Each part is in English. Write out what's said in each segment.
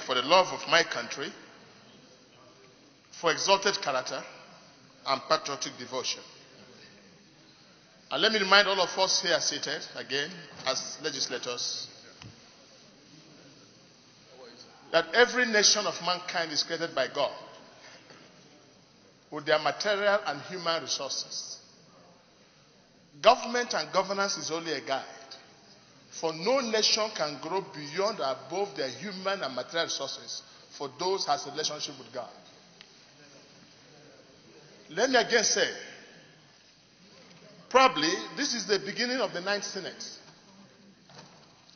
for the love of my country, for exalted character and patriotic devotion. And let me remind all of us here seated again as legislators that every nation of mankind is created by God with their material and human resources. Government and governance is only a guide, for no nation can grow beyond or above their human and material resources for those who have a relationship with God. Let me again say, probably this is the beginning of the 9th Senate.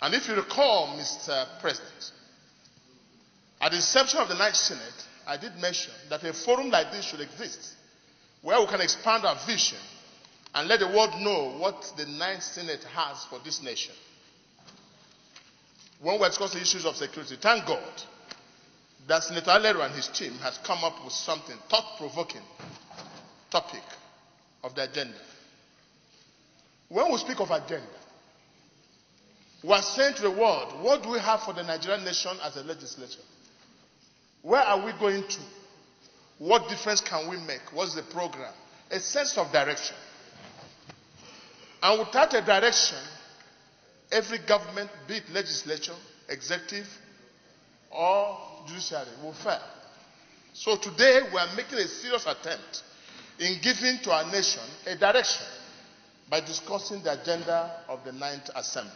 And if you recall, Mr. President, at the inception of the 9th Senate, I did mention that a forum like this should exist, where we can expand our vision and let the world know what the 9th Senate has for this nation. When we discuss the issues of security, thank God that Senator Alero and his team has come up with something thought-provoking topic of the agenda. When we speak of agenda, we are saying to the world, what do we have for the Nigerian nation as a legislature? Where are we going to? What difference can we make? What's the program? A sense of direction. And without a direction, every government, be it legislature, executive, or judiciary, will fail. So today we are making a serious attempt in giving to our nation a direction by discussing the agenda of the 9th Assembly.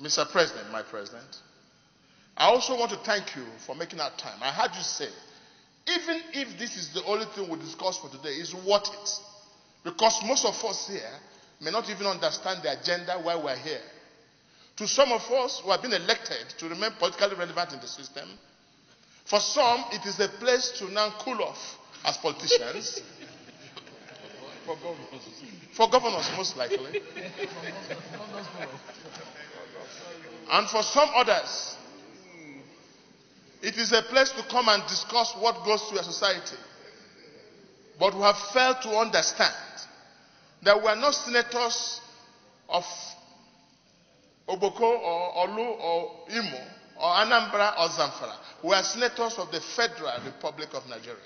Mr. President, my President, I also want to thank you for making our time. I heard you say, even if this is the only thing we discuss for today, it's worth it. Because most of us here may not even understand the agenda why we're here. To some of us who have been elected to remain politically relevant in the system, for some it is a place to now cool off as politicians. For governors, most likely. And for some others, it is a place to come and discuss what goes through a society. But we have failed to understand that we are not senators of Oboko or Olu or Imo or Anambra or Zamfara. We are senators of the Federal Republic of Nigeria.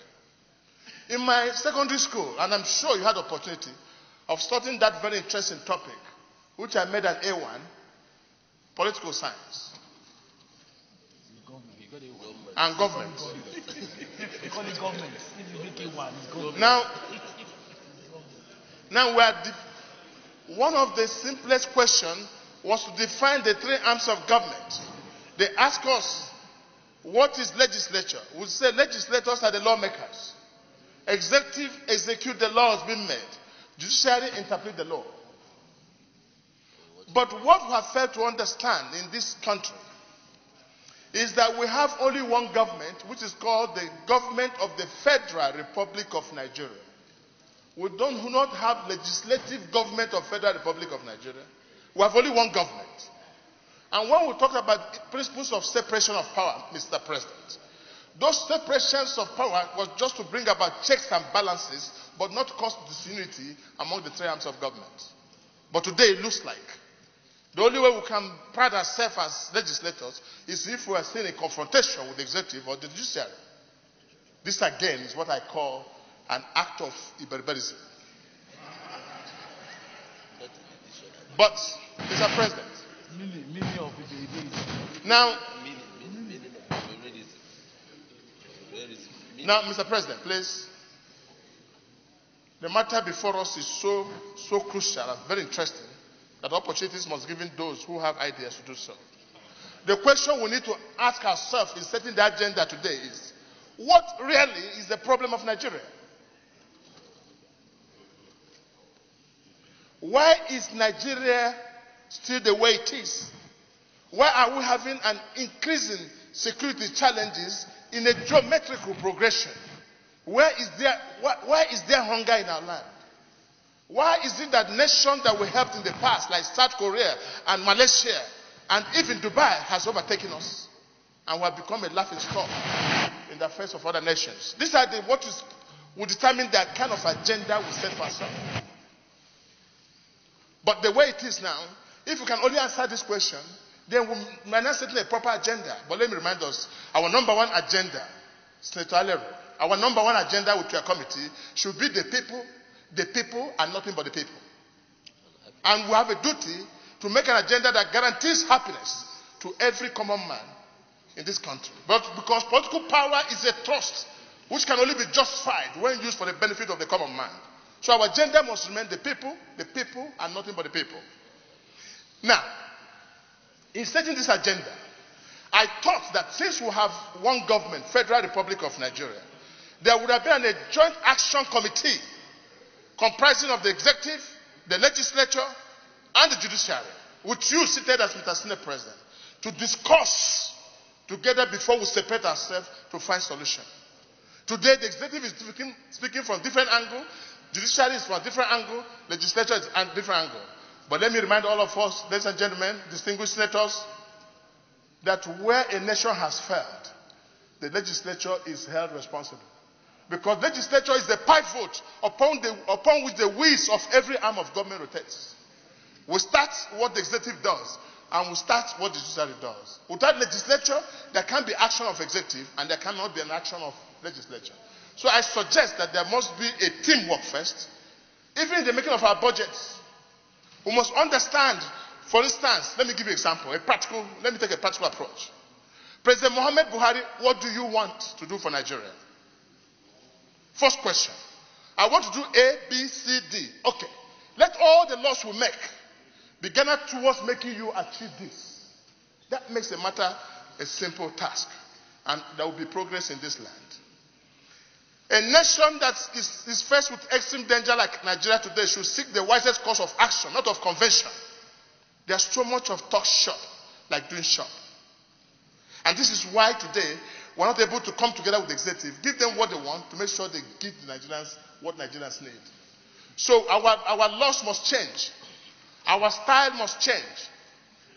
In my secondary school, and I'm sure you had the opportunity of studying that very interesting topic, which I made an A1, political science. And government. We call it government. If you make it one, it's government. Now one of the simplest questions was to define the three arms of government. They ask us, what is legislature? We say legislators are the lawmakers. Executive execute the laws being made. Judiciary interpret the law. But what we have failed to understand in this country is that we have only one government, which is called the government of the Federal Republic of Nigeria. We do not have legislative government of Federal Republic of Nigeria. We have only one government. And when we talk about principles of separation of power, Mr. President, those separations of power was just to bring about checks and balances, but not cause disunity among the three arms of government. But today it looks like the only way we can pride ourselves as legislators is if we are still in confrontation with the executive or the judiciary. This again is what I call an act of barbarism. But, Mr. President, now, Mr. President, please, the matter before us is so crucial and very interesting that opportunities must be given those who have ideas to do so. The question we need to ask ourselves in setting the agenda today is, what really is the problem of Nigeria? Why is Nigeria still the way it is? Why are we having an increasing security challenges in a geometrical progression? Why is there hunger in our land? Why is it that nations that we helped in the past, like South Korea and Malaysia, and even Dubai, has overtaken us? And we have become a laughing stock in the face of other nations. These are what will determine the kind of agenda we set for ourselves. But the way it is now, if you can only answer this question, then we might not set a proper agenda. But let me remind us, our number one agenda, Senator Alero, our number one agenda with your committee should be the people, and nothing but the people. And we have a duty to make an agenda that guarantees happiness to every common man in this country. But because political power is a trust which can only be justified when used for the benefit of the common man. So our agenda must remain the people, and nothing but the people. Now, in setting this agenda, I thought that since we have one government, Federal Republic of Nigeria, there would have been a joint action committee comprising of the executive, the legislature, and the judiciary, with you seated as Mr. Senate President, to discuss together before we separate ourselves to find solution. Today, the executive is speaking from different angle, judiciary is from a different angle, legislature is a different angle. But let me remind all of us, ladies and gentlemen, distinguished senators, that where a nation has failed, the legislature is held responsible. Because legislature is the pivot upon which the wheels of every arm of government rotates. We start what the executive does, and we start what the judiciary does. Without legislature, there can't be action of executive, and there cannot be an action of legislature. So I suggest that there must be a teamwork first. Even in the making of our budgets, we must understand, for instance, let me give you an example, let me take a practical approach. President Muhammad Buhari, what do you want to do for Nigeria? First question. I want to do A, B, C, D. Okay. Let all the laws we make be gathered towards making you achieve this. That makes the matter a simple task. And there will be progress in this land. A nation that is faced with extreme danger like Nigeria today should seek the wisest course of action, not of convention. There's so much of talk shop, like doing shop. And this is why today we're not able to come together with the executive, give them what they want to make sure they give the Nigerians what Nigerians need. So our laws must change. Our style must change.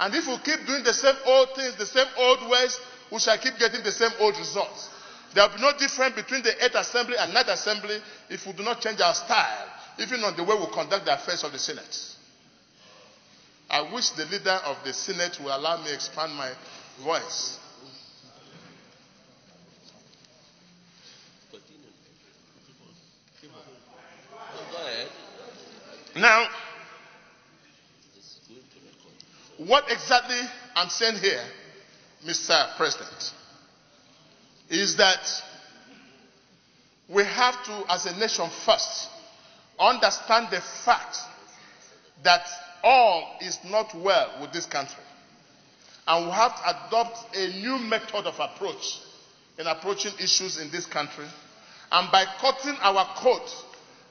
And if we keep doing the same old things, the same old ways, we shall keep getting the same old results. There will be no difference between the 8th Assembly and 9th Assembly if we do not change our style, even on the way we conduct the affairs of the Senate. I wish the leader of the Senate will allow me to expand my voice. Now, what exactly I'm saying here, Mr. President, is that we have to, as a nation first, understand the fact that all is not well with this country. And we have to adopt a new method of approach in approaching issues in this country. And by cutting our coat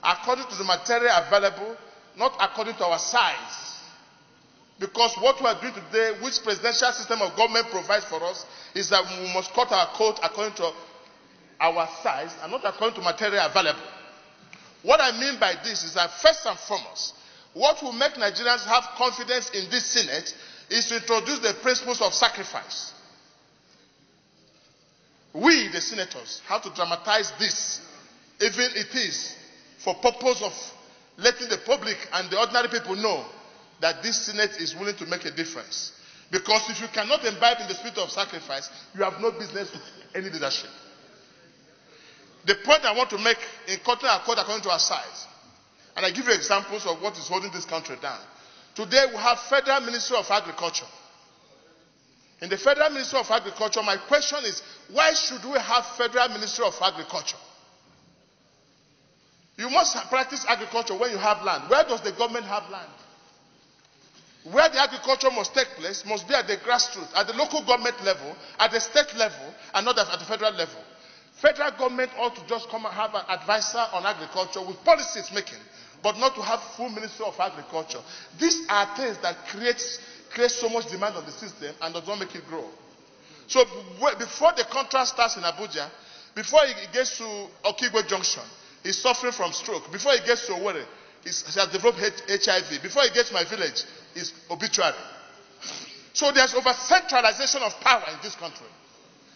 according to the material available, not according to our size. Because what we are doing today, which presidential system of government provides for us, is that we must cut our coat according to our size and not according to material available. What I mean by this is that first and foremost, what will make Nigerians have confidence in this Senate is to introduce the principles of sacrifice. We, the senators, have to dramatize this, even it is for purpose of letting the public and the ordinary people know that this Senate is willing to make a difference. Because if you cannot imbibe in the spirit of sacrifice, you have no business with any leadership. The point I want to make in cutting our coat according to our size, and I give you examples of what is holding this country down. Today we have Federal Ministry of Agriculture. In the Federal Ministry of Agriculture, my question is, why should we have Federal Ministry of Agriculture? You must practice agriculture when you have land. Where does the government have land? Where the agriculture must take place must be at the grassroots, at the local government level, at the state level, and not at the federal level. Federal government ought to just come and have an advisor on agriculture with policies making, but not to have full Ministry of Agriculture. These are things that create so much demand on the system and does not make it grow. So before the contract starts in Abuja, before it gets to Okigwe Junction, he's suffering from stroke. Before he gets to Owerri, he has developed HIV. Before he gets to my village, it's obituary. So there's over-centralization of power in this country.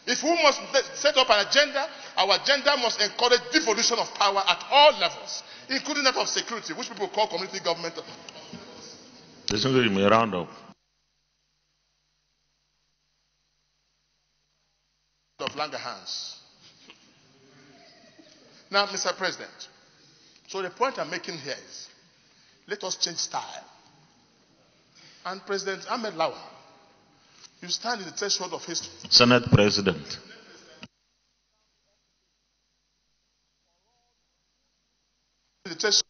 If we must set up an agenda, our agenda must encourage devolution of power at all levels, including that of security, which people call community government. Listen to me, round up. of Langerhans. Now, Mr. President, so the point I'm making here is, let us change style. And President Ahmed Lawan, you stand in the threshold of history. Senate President. The threshold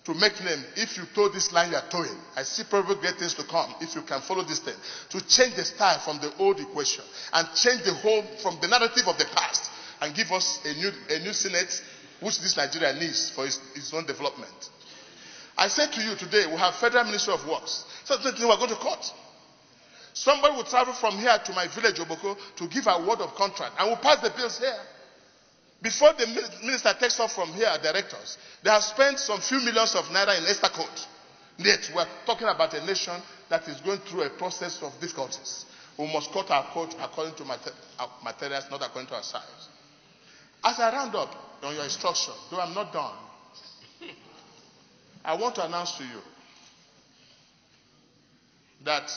to make name, if you told this line you are towing, I see probably great things to come if you can follow this thing. To change the style from the old equation and change the whole from the narrative of the past and give us a new Senate which this Nigeria needs for its own development. I said to you today, we have Federal Ministry of Works. So we are going to court. Somebody will travel from here to my village, Oboko, to give a word of contract, and we'll pass the bills here. Before the minister takes off from here, directors, they have spent some few millions of naira in extra code. Yet we're talking about a nation that is going through a process of difficulties. We must cut our coat according to materials, not according to our size. As I round up on your instruction, though I'm not done, I want to announce to you that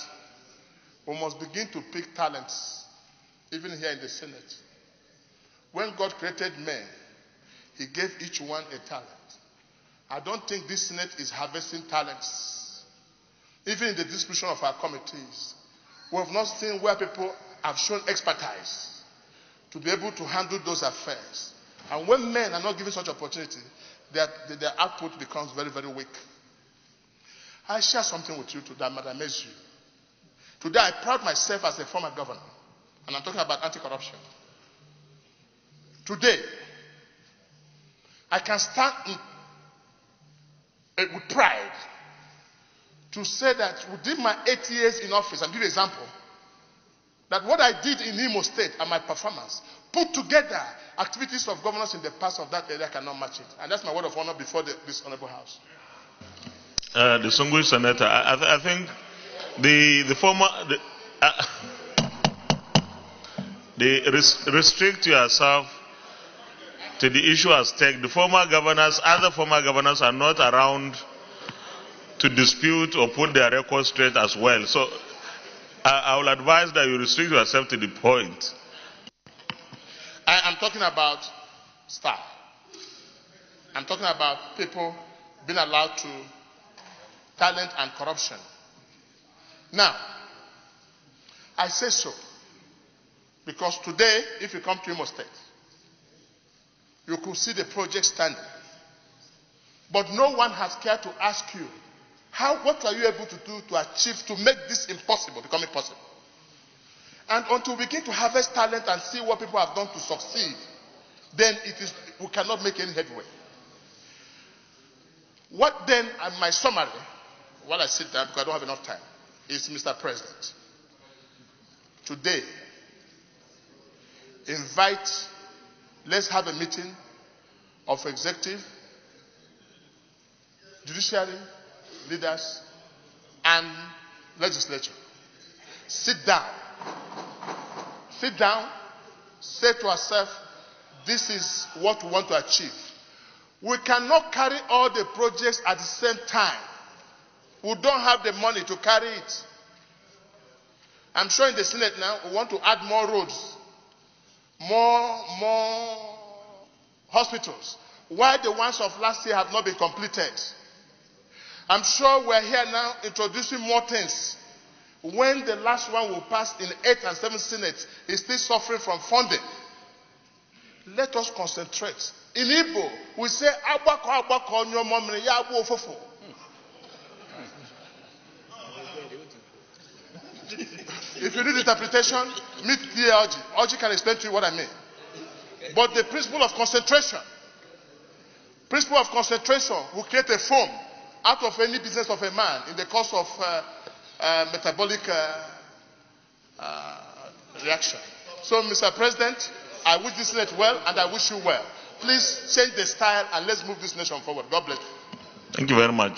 we must begin to pick talents, even here in the Senate. When God created men, he gave each one a talent. I don't think this Senate is harvesting talents. Even in the distribution of our committees, we have not seen where people have shown expertise to be able to handle those affairs. And when men are not given such opportunity, their output becomes very, very weak. I share something with you today that might amaze you. Today I proud myself as a former governor, and I'm talking about anti-corruption. Today, I can stand with pride to say that within my 8 years in office, and give you an example, that what I did in Imo State and my performance, put together activities of governors in the past of that area cannot match it. And that's my word of honor before this honorable house. The distinguished senator, I think restrict yourself to the issue at stake. The former governors, other former governors are not around to dispute or put their record straight as well. So I will advise that you restrict yourself to the point. I'm talking about style. I'm talking about people being allowed to talent and corruption. Now, I say so because today, if you come to Imo State, you could see the project standing. But no one has cared to ask you, what are you able to do to achieve, to make this impossible become possible? And until we begin to harvest talent and see what people have done to succeed, then we cannot make any headway. What then, my summary, while I sit down because I don't have enough time, is, Mr. President, today, let's have a meeting of executive, judiciary, leaders, and legislature. Sit down, say to ourselves, this is what we want to achieve. We cannot carry all the projects at the same time. We don't have the money to carry it. I'm sure in the Senate now, we want to add more roads, more hospitals. Why the ones of last year have not been completed? I'm sure we're here now introducing more things. When the last one will pass in 8th and 7th Senate is still suffering from funding. Let us concentrate. In Igbo, we say, Abako nyomomre ya abu ofofo. If you need interpretation, meet the Oji. Oji can explain to you what I mean. But the principle of concentration will create a foam out of any business of a man in the course of metabolic reaction. So, Mr. President, I wish this Senate well and I wish you well. Please change the style and let's move this nation forward. God bless you. Thank you very much.